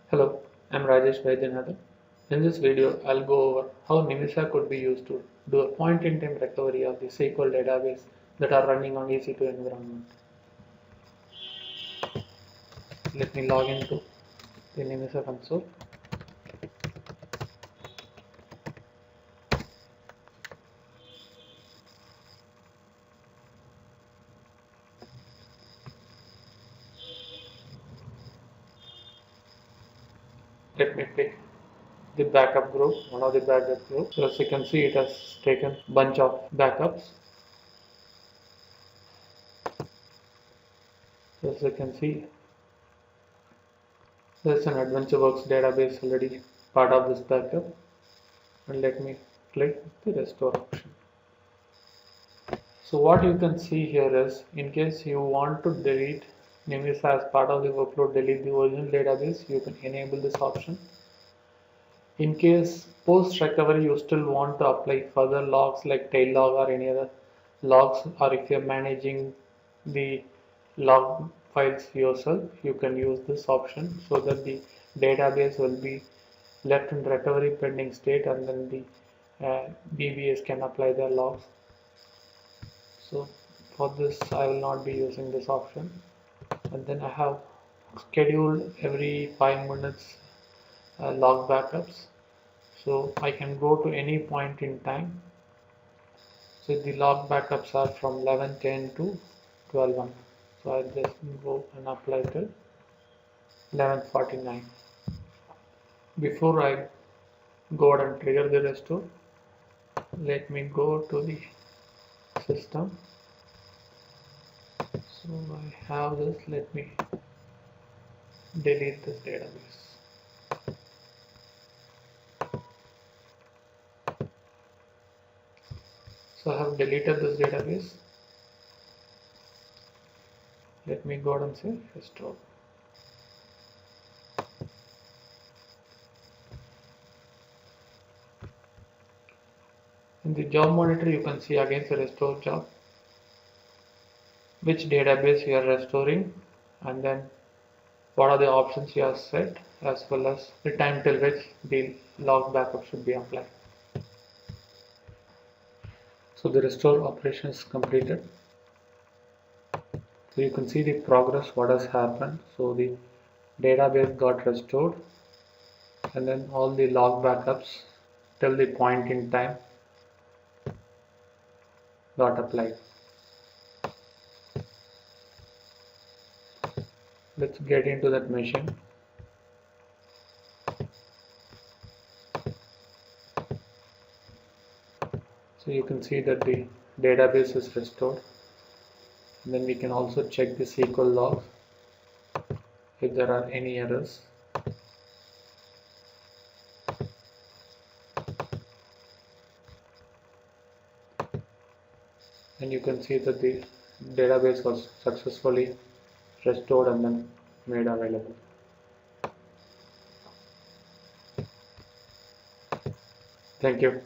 Hello, I'm Rajesh Vaidyanathan. In this video, I'll go over how Nimesa could be used to do a point-in-time recovery of the SQL database that are running on EC2 environment. Let me log into the Nimesa console. Let me pick the backup group, one of the backup groups. So as you can see, it has taken a bunch of backups. So as you can see, there's an AdventureWorks database already part of this backup. And let me click the restore option. So what you can see here is, in case you want to delete Nimesa as part of the workload, delete the original database, you can enable this option. In case post recovery you still want to apply further logs like tail log or any other logs, or if you're managing the log files yourself, you can use this option so that the database will be left in recovery pending state, and then the DBAs can apply their logs. So for this I will not be using this option. And then I have scheduled every 5 minutes log backups, so I can go to any point in time. So the log backups are from 11:10 to 12:01, so I just go and apply till 11:49. Before I go ahead and trigger the restore, let me go to the system. So I have this, let me delete this database. So I have deleted this database. Let me go ahead and say restore. In the job monitor, you can see again the restore job, which database you are restoring, and then what are the options you have set, as well as the time till which the log backup should be applied. So the restore operation is completed. So you can see the progress, what has happened. So the database got restored, and then all the log backups till the point in time got applied. Let's get into that machine. So you can see that the database is restored. And then we can also check the SQL logs if there are any errors. And you can see that the database was successfully restored and then made available. Thank you.